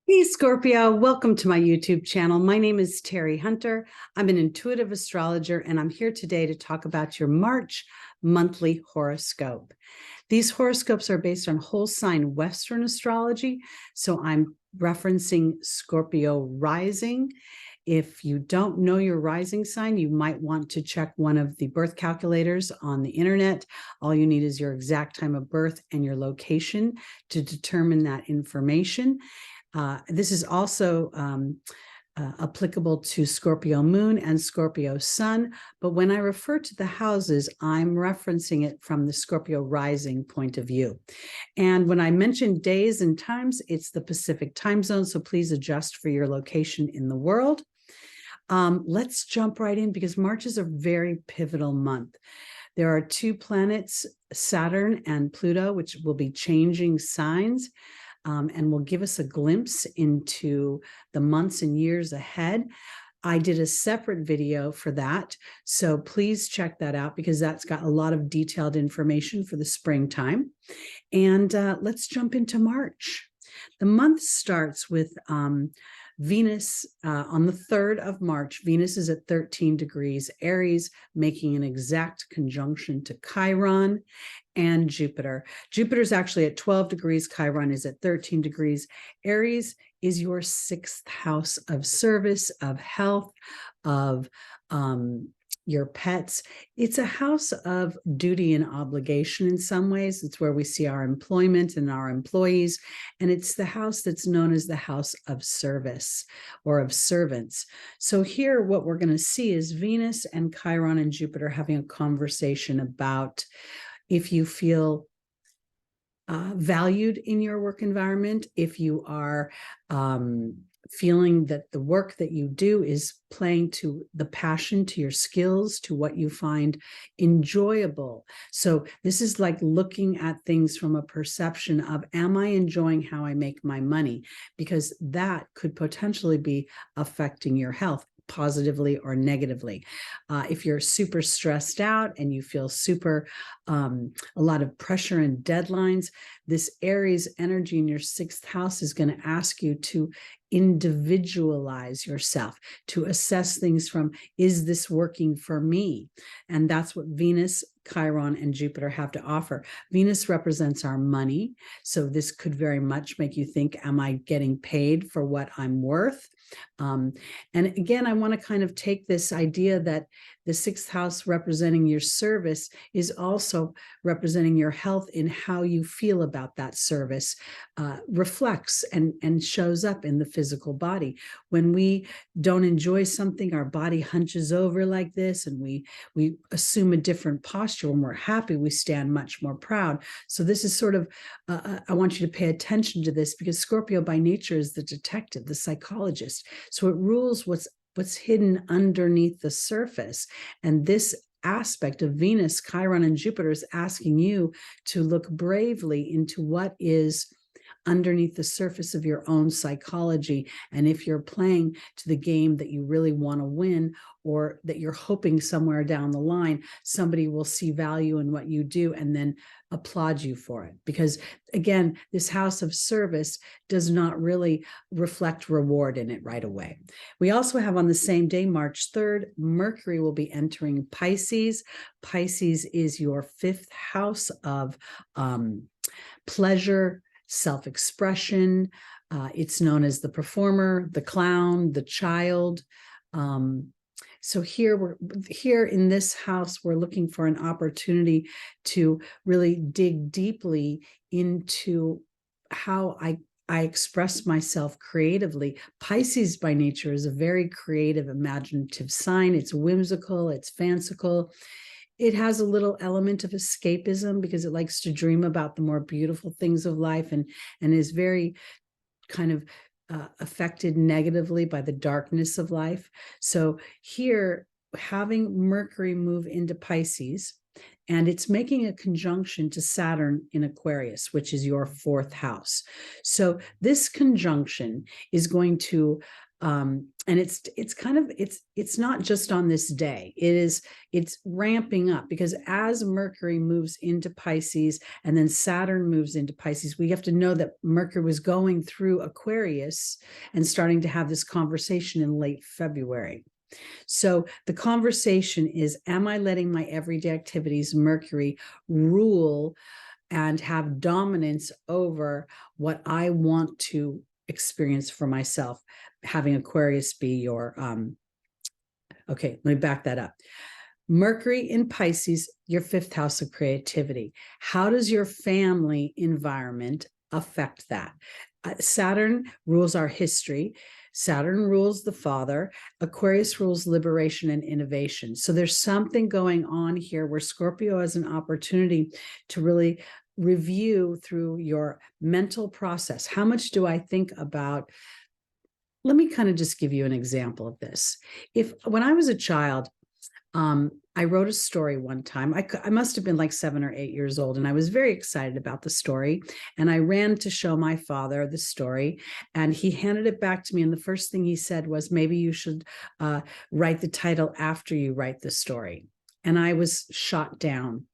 Hey Scorpio, welcome to my YouTube channel. My name is Teri Hunter. I'm an intuitive astrologer, and I'm here today to talk about your March monthly horoscope. These horoscopes are based on whole sign Western astrology, so I'm referencing Scorpio rising. If you don't know your rising sign, you might want to check one of the birth calculators on the internet. All you need is your exact time of birth and your location to determine that information. This is also applicable to Scorpio moon and Scorpio sun, but when I refer to the houses, I'm referencing it from the Scorpio rising point of view. And when I mention days and times, it's the Pacific time zone, so please adjust for your location in the world. Let's jump right in because March is a very pivotal month. There are two planets, Saturn and Pluto, which will be changing signs. And will give us a glimpse into the months and years ahead. I did a separate video for that, so please check that out because that's got a lot of detailed information for the springtime. And let's jump into March. The month starts with Venus on the 3rd of March. Venus is at 13 degrees Aries, making an exact conjunction to Chiron and Jupiter. Jupiter's actually at 12 degrees. Chiron is at 13 degrees. Aries is your 6th house of service, of health, of your pets. It's a house of duty and obligation in some ways. It's where we see our employment and our employees. And it's the house that's known as the house of service or of servants. So here, what we're going to see is Venus and Chiron and Jupiter having a conversation about if you feel valued in your work environment, if you are feeling that the work that you do is playing to the passion, to your skills, to what you find enjoyable. So this is like looking at things from a perception of, am I enjoying how I make my money? Because that could potentially be affecting your health positively or negatively. If you're super stressed out and you feel a lot of pressure and deadlines, this Aries energy in your 6th house is going to ask you to individualize yourself, to assess things from, is this working for me? And that's what Venus, Chiron, and Jupiter have to offer. Venus represents our money, so this could very much make you think, am I getting paid for what I'm worth? And again, I want to kind of take this idea that the 6th house representing your service is also representing your health in how you feel about that service, reflects and shows up in the physical body. When we don't enjoy something, our body hunches over like this, and we assume a different posture. When we're happy, we stand much more proud. So this is sort of, I want you to pay attention to this because Scorpio by nature is the detective, the psychologist. So it rules what's hidden underneath the surface. And this aspect of Venus, Chiron, and Jupiter is asking you to look bravely into what is underneath the surface of your own psychology. And if you're playing to the game that you really want to win, or that you're hoping somewhere down the line, somebody will see value in what you do and then applaud you for it. Because again, this house of service does not really reflect reward in it right away. We also have on the same day, March 3rd, Mercury will be entering Pisces. Pisces is your 5th house of pleasure, self-expression. It's known as the performer, the clown, the child. So here in this house, we're looking for an opportunity to really dig deeply into how I express myself creatively. Pisces by nature is a very creative, imaginative sign. It's whimsical, it's fanciful. It has a little element of escapism because it likes to dream about the more beautiful things of life and is very kind of affected negatively by the darkness of life. So here, having Mercury move into Pisces, and it's making a conjunction to Saturn in Aquarius, which is your 4th house. So this conjunction is going to And it's not just on this day. It's ramping up, because as Mercury moves into Pisces and then Saturn moves into Pisces, we have to know that Mercury was going through Aquarius and starting to have this conversation in late February. So the conversation is, am I letting my everyday activities, Mercury, rule and have dominance over what I want to experience for myself? Having Aquarius be your, okay, let me back that up. Mercury in Pisces, your 5th house of creativity. How does your family environment affect that? Saturn rules our history. Saturn rules the father. Aquarius rules liberation and innovation. So there's something going on here where Scorpio has an opportunity to really review through your mental process. How much do I think about? Let me kind of just give you an example of this. When I was a child, I wrote a story one time. I must have been like 7 or 8 years old, and I was very excited about the story. And I ran to show my father the story, and he handed it back to me. And the first thing he said was, maybe you should write the title after you write the story. And I was shot down.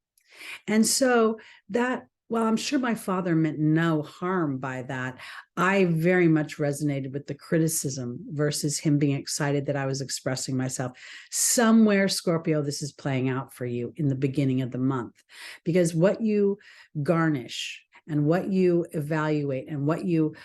And so that, well, I'm sure my father meant no harm by that. I very much resonated with the criticism versus him being excited that I was expressing myself. Somewhere, Scorpio, this is playing out for you in the beginning of the month, because what you garnish and what you evaluate and what you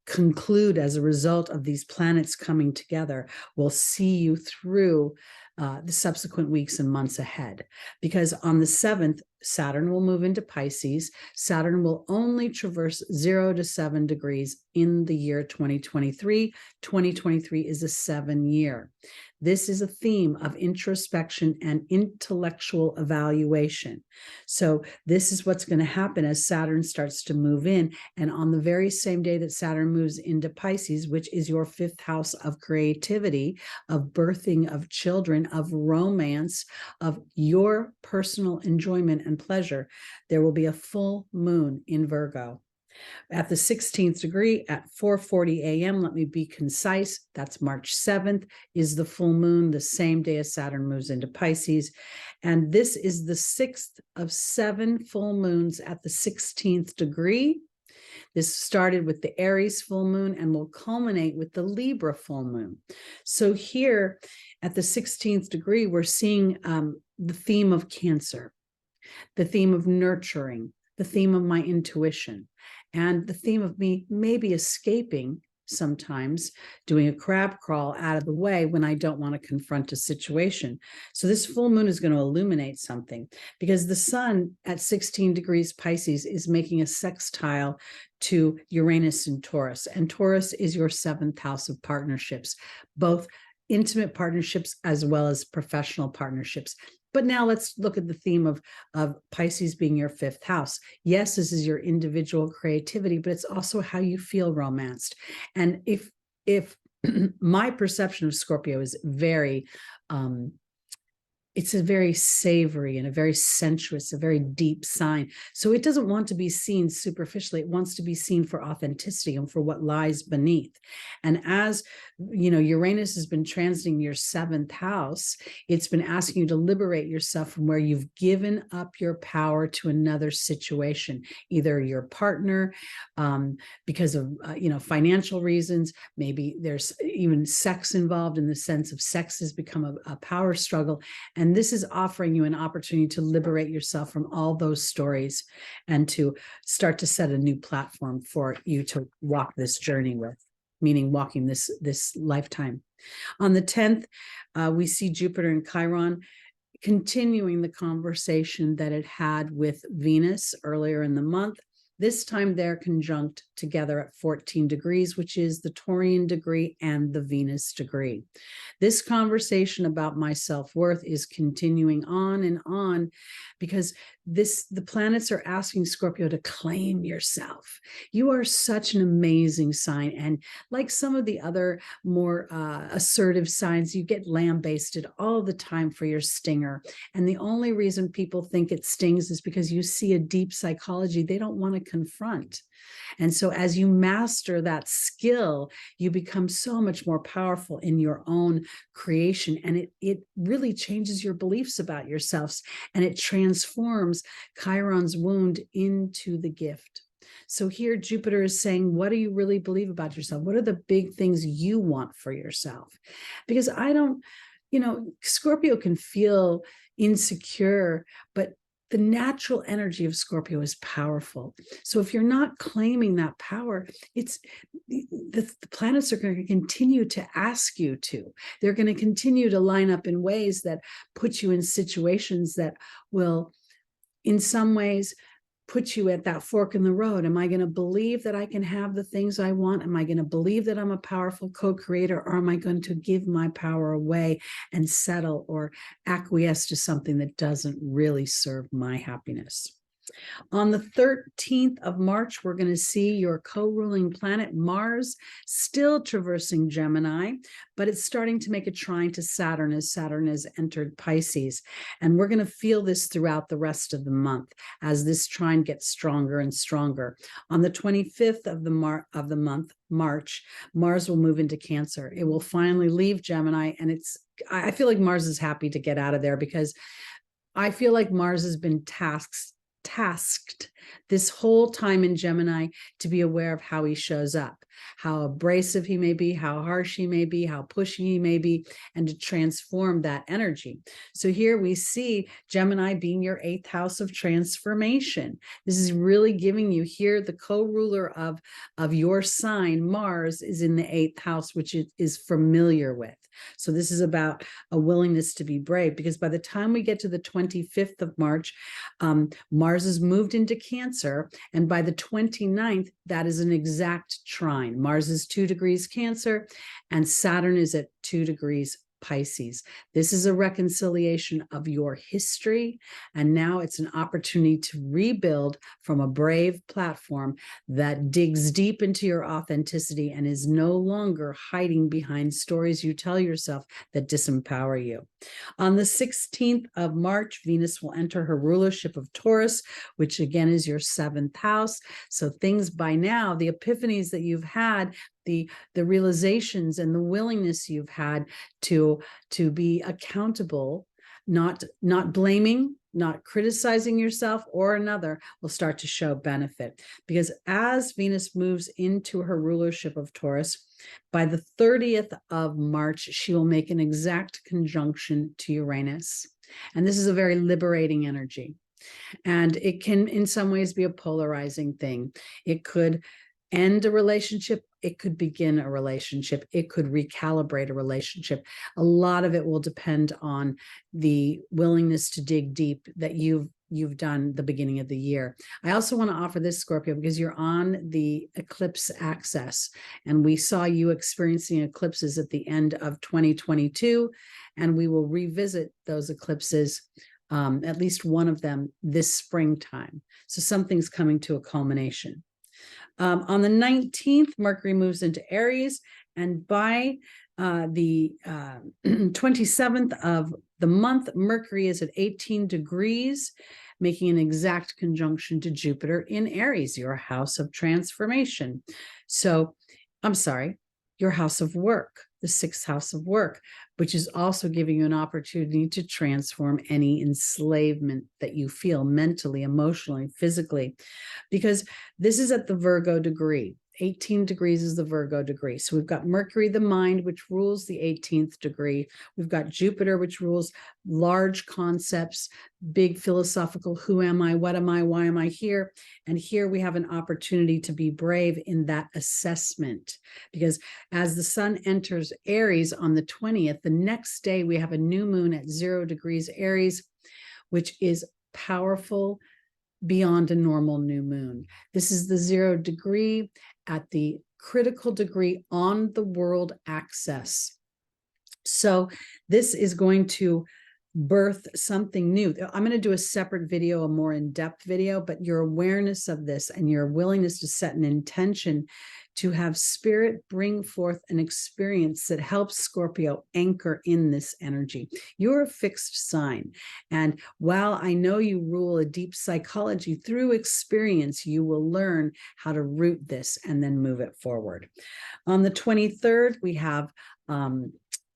conclude as a result of these planets coming together will see you through the subsequent weeks and months ahead. Because on the 7th, Saturn will move into Pisces. Saturn will only traverse 0 to 7 degrees in the year 2023. 2023 is a 7-year. This is a theme of introspection and intellectual evaluation. So this is what's going to happen as Saturn starts to move in. And on the very same day that Saturn moves into Pisces, which is your 5th house of creativity, of birthing of children, of romance, of your personal enjoyment and pleasure, there will be a full moon in Virgo. At the 16th degree at 4:40 a.m., let me be concise, that's March 7th, is the full moon, the same day as Saturn moves into Pisces. And this is the 6th of 7 full moons at the 16th degree. This started with the Aries full moon and will culminate with the Libra full moon. So here at the 16th degree, we're seeing the theme of Cancer, the theme of nurturing, the theme of my intuition, and the theme of me maybe escaping sometimes, doing a crab crawl out of the way when I don't want to confront a situation. So this full moon is going to illuminate something, because the sun at 16 degrees Pisces is making a sextile to Uranus and Taurus. And Taurus is your 7th house of partnerships, both intimate partnerships as well as professional partnerships. But now let's look at the theme of Pisces being your 5th house. Yes, this is your individual creativity, but it's also how you feel romanced. And if my perception of Scorpio is very, it's a very savory and a very sensuous, a very deep sign. So it doesn't want to be seen superficially. It wants to be seen for authenticity and for what lies beneath. And as you know, Uranus has been transiting your 7th house. It's been asking you to liberate yourself from where you've given up your power to another situation, either your partner, because of financial reasons. Maybe there's even sex involved, in the sense of sex has become a power struggle. And this is offering you an opportunity to liberate yourself from all those stories and to start to set a new platform for you to walk this journey with, meaning walking this lifetime. On the 10th, we see Jupiter and Chiron continuing the conversation that it had with Venus earlier in the month. This time they're conjunct together at 14 degrees, which is the Taurian degree and the Venus degree. This conversation about my self-worth is continuing on and on, because the planets are asking Scorpio to claim yourself. You are such an amazing sign. And like some of the other more assertive signs, you get lambasted all the time for your stinger. And the only reason people think it stings is because you see a deep psychology they don't want to confront. And so as you master that skill, you become so much more powerful in your own creation. And it really changes your beliefs about yourselves, and it transforms Chiron's wound into the gift. So here Jupiter is saying, what do you really believe about yourself? What are the big things you want for yourself? Because I don't, Scorpio can feel insecure, but the natural energy of Scorpio is powerful. So if you're not claiming that power, it's the planets are going to continue to ask you to. They're going to continue to line up in ways that put you in situations that will, in some ways, put you at that fork in the road. Am I going to believe that I can have the things I want? Am I going to believe that I'm a powerful co-creator, or am I going to give my power away and settle or acquiesce to something that doesn't really serve my happiness? On the 13th of March, we're going to see your co-ruling planet Mars still traversing Gemini, but it's starting to make a trine to Saturn as Saturn has entered Pisces. And we're going to feel this throughout the rest of the month as this trine gets stronger and stronger. On the 25th of the month, March, Mars will move into Cancer. It will finally leave Gemini, and I feel like Mars is happy to get out of there, because I feel like Mars has been tasked this whole time in Gemini to be aware of how he shows up, how abrasive he may be, how harsh he may be, how pushy he may be, and to transform that energy. So here we see Gemini being your 8th house of transformation. This is really giving you here the co-ruler of your sign. Mars is in the 8th house, which it is familiar with. So this is about a willingness to be brave, because by the time we get to the 25th of March, Mars has moved into Cancer, and by the 29th, that is an exact trine. Mars is 2 degrees Cancer, and Saturn is at 2 degrees Pisces. This is a reconciliation of your history, and now it's an opportunity to rebuild from a brave platform that digs deep into your authenticity and is no longer hiding behind stories you tell yourself that disempower you. On the 16th of March, Venus will enter her rulership of Taurus, which again is your 7th house. So things by now, the epiphanies that you've had, the realizations and the willingness you've had to be accountable, not blaming, not criticizing yourself or another, will start to show benefit. Because as Venus moves into her rulership of Taurus, by the 30th of March, she will make an exact conjunction to Uranus. And this is a very liberating energy. And it can, in some ways, be a polarizing thing. It could end a relationship. It could begin a relationship. It could recalibrate a relationship. A lot of it will depend on the willingness to dig deep that you've done the beginning of the year. I also want to offer this, Scorpio, because you're on the eclipse axis, and we saw you experiencing eclipses at the end of 2022, and we will revisit those eclipses, at least one of them, this springtime. So something's coming to a culmination. On the 19th, Mercury moves into Aries, and by the 27th of the month, Mercury is at 18 degrees, making an exact conjunction to Jupiter in Aries, your house of transformation. So, I'm sorry, your house of work, the 6th house of work, which is also giving you an opportunity to transform any enslavement that you feel mentally, emotionally, physically, because this is at the Virgo degree. 18 degrees is the Virgo degree. So we've got Mercury, the mind, which rules the 18th degree. We've got Jupiter, which rules large concepts, big philosophical, who am I, what am I, why am I here? And here we have an opportunity to be brave in that assessment, because as the sun enters Aries on the 20th, the next day we have a new moon at 0 degrees Aries, which is powerful beyond a normal new moon. This is the 0 degree at the critical degree on the world axis. So this is going to birth something new. I'm going to do a separate video, a more in-depth video, but your awareness of this and your willingness to set an intention to have Spirit bring forth an experience that helps Scorpio anchor in this energy. You're a fixed sign. And while I know you rule a deep psychology, through experience, you will learn how to root this and then move it forward. On the 23rd, we have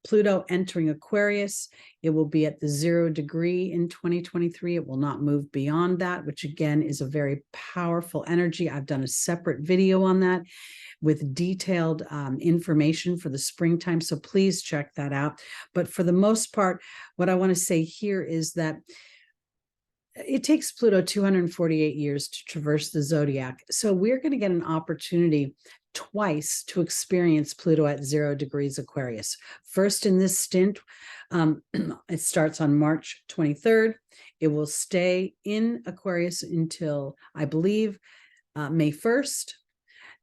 Pluto entering Aquarius. It will be at the 0 degree in 2023. It will not move beyond that, which again is a very powerful energy. I've done a separate video on that with detailed information for the springtime, so please check that out. But for the most part, what I want to say here is that it takes Pluto 248 years to traverse the zodiac. So we're going to get an opportunity twice to experience Pluto at 0 degrees Aquarius. First in this stint, it starts on March 23rd. It will stay in Aquarius until, I believe, May 1st.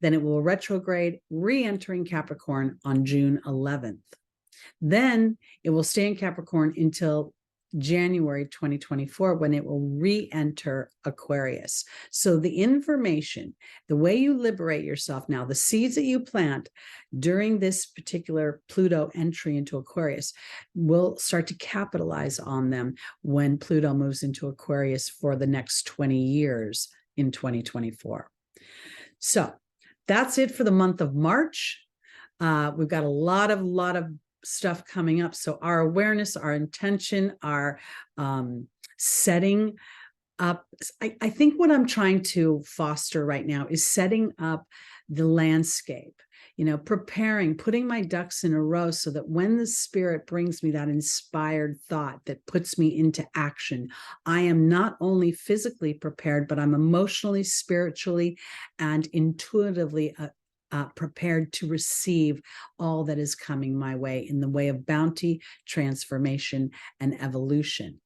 Then it will retrograde, re-entering Capricorn on June 11th. Then it will stay in Capricorn until January 2024, when it will re-enter Aquarius. So the information, the way you liberate yourself now, the seeds that you plant during this particular Pluto entry into Aquarius will start to capitalize on them when Pluto moves into Aquarius for the next 20 years in 2024. So that's it for the month of March. We've got a lot of stuff coming up. So our awareness, our intention, our setting up. I think what I'm trying to foster right now is setting up the landscape, preparing, putting my ducks in a row so that when the Spirit brings me that inspired thought that puts me into action, I am not only physically prepared, but I'm emotionally, spiritually, and intuitively prepared to receive all that is coming my way in the way of bounty, transformation, and evolution.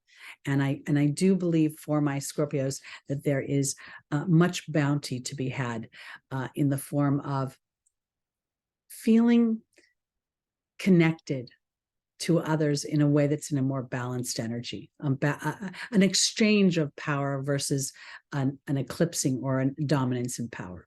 And I do believe for my Scorpios that there is much bounty to be had in the form of feeling connected to others in a way that's in a more balanced energy, an exchange of power versus an eclipsing or a dominance in power.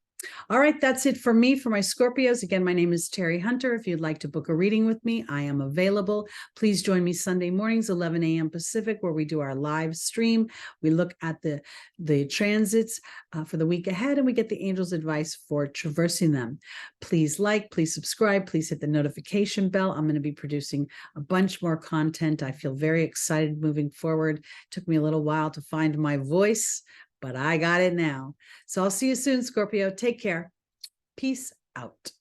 All right, that's it for me, for my Scorpios. Again, my name is Teri Hunter. If you'd like to book a reading with me, I am available. Please join me Sunday mornings, 11 a.m. Pacific, where we do our live stream. We look at the transits for the week ahead, and we get the angels' advice for traversing them. Please like, please subscribe, please hit the notification bell. I'm going to be producing a bunch more content. I feel very excited moving forward. It took me a little while to find my voice, but I got it now. So I'll see you soon, Scorpio. Take care. Peace out.